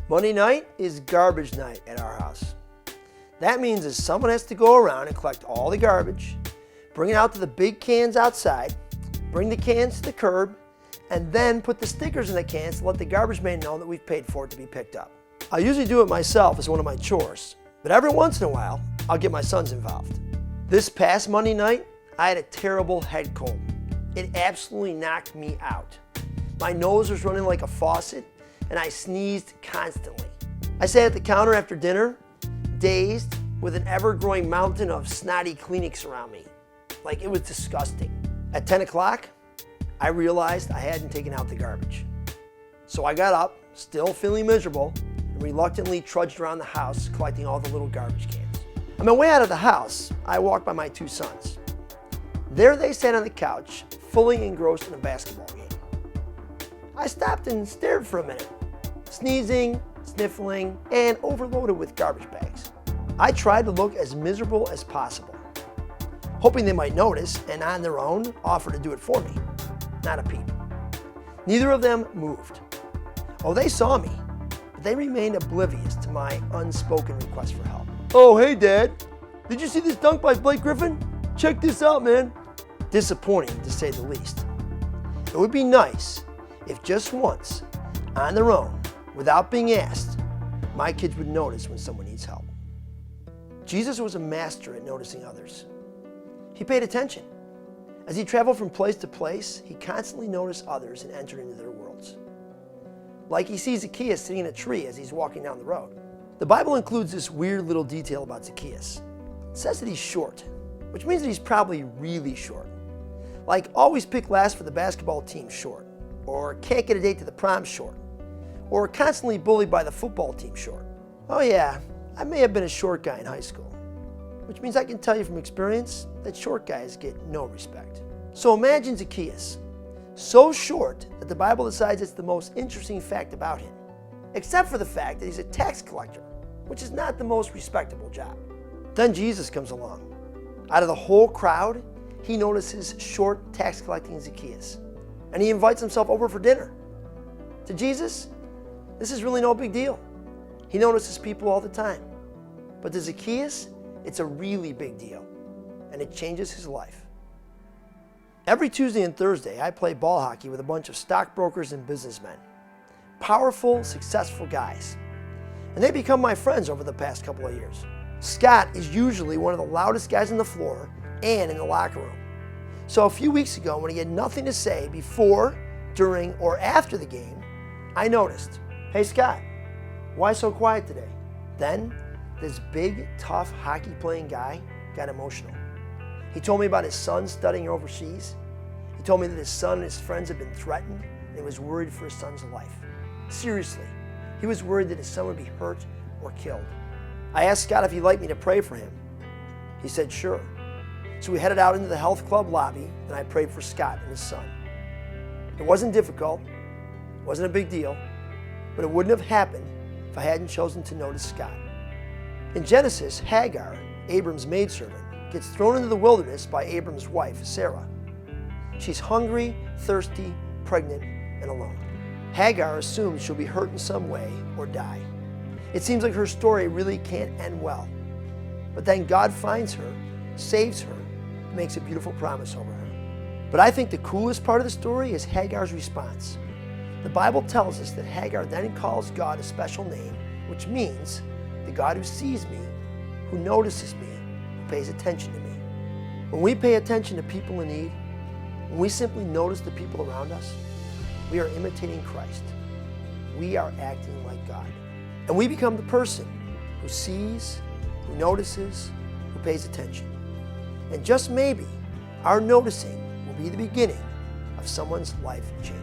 Monday night is garbage night at our house. That means that someone has to go around and collect all the garbage, bring it out to the big cans outside, bring the cans to the curb, and then put the stickers in the cans to let the garbage man know that we've paid for it to be picked up. I usually do it myself as one of my chores, but every once in a while, I'll get my sons involved. This past Monday night, I had a terrible head cold. It absolutely knocked me out. My nose was running like a faucet, and I sneezed constantly. I sat at the counter after dinner, dazed, with an ever-growing mountain of snotty Kleenex around me. Like, it was disgusting. At 10 o'clock, I realized I hadn't taken out the garbage. So I got up, still feeling miserable, and reluctantly trudged around the house collecting all the little garbage cans. On my way out of the house, I walked by my two sons. There they sat on the couch, fully engrossed in a basketball game. I stopped and stared for a minute, sneezing, sniffling, and overloaded with garbage bags. I tried to look as miserable as possible, hoping they might notice and on their own offer to do it for me. Not a peep. Neither of them moved. Oh, they saw me, but they remained oblivious to my unspoken request for help. Oh, hey Dad, did you see this dunk by Blake Griffin? Check this out, man. Disappointing to say the least. It would be nice if just once, on their own, without being asked, my kids would notice when someone needs help. Jesus was a master at noticing others. He paid attention. As he traveled from place to place, he constantly noticed others and entered into their worlds. Like he sees Zacchaeus sitting in a tree as he's walking down the road. The Bible includes this weird little detail about Zacchaeus. It says that he's short, which means that he's probably really short. Like always pick last for the basketball team short, or can't get a date to the prom short, or constantly bullied by the football team short. Oh yeah, I may have been a short guy in high school, which means I can tell you from experience that short guys get no respect. So imagine Zacchaeus, so short that the Bible decides it's the most interesting fact about him, except for the fact that he's a tax collector, which is not the most respectable job. Then Jesus comes along. Out of the whole crowd, he notices short tax collecting Zacchaeus, and he invites himself over for dinner. To Jesus, this is really no big deal. He notices people all the time. But to Zacchaeus, it's a really big deal, and it changes his life. Every Tuesday and Thursday, I play ball hockey with a bunch of stockbrokers and businessmen. Powerful, successful guys. And they become my friends over the past couple of years. Scott is usually one of the loudest guys on the floor and in the locker room. So a few weeks ago, when he had nothing to say before, during, or after the game, I noticed, "Hey Scott, why so quiet today?" Then, this big, tough hockey-playing guy got emotional. He told me about his son studying overseas. He told me that his son and his friends had been threatened, and he was worried for his son's life. Seriously, he was worried that his son would be hurt or killed. I asked Scott if he'd like me to pray for him. He said sure. So we headed out into the health club lobby, and I prayed for Scott and his son. It wasn't difficult, it wasn't a big deal, but it wouldn't have happened if I hadn't chosen to notice Scott. In Genesis, Hagar, Abram's maidservant, gets thrown into the wilderness by Abram's wife, Sarah. She's hungry, thirsty, pregnant, and alone. Hagar assumes she'll be hurt in some way or die. It seems like her story really can't end well. But then God finds her, saves her, and makes a beautiful promise over her. But I think the coolest part of the story is Hagar's response. The Bible tells us that Hagar then calls God a special name, which means the God who sees me, who notices me, who pays attention to me. When we pay attention to people in need, when we simply notice the people around us, we are imitating Christ. We are acting like God. And we become the person who sees, who notices, who pays attention. And just maybe, our noticing will be the beginning of someone's life change.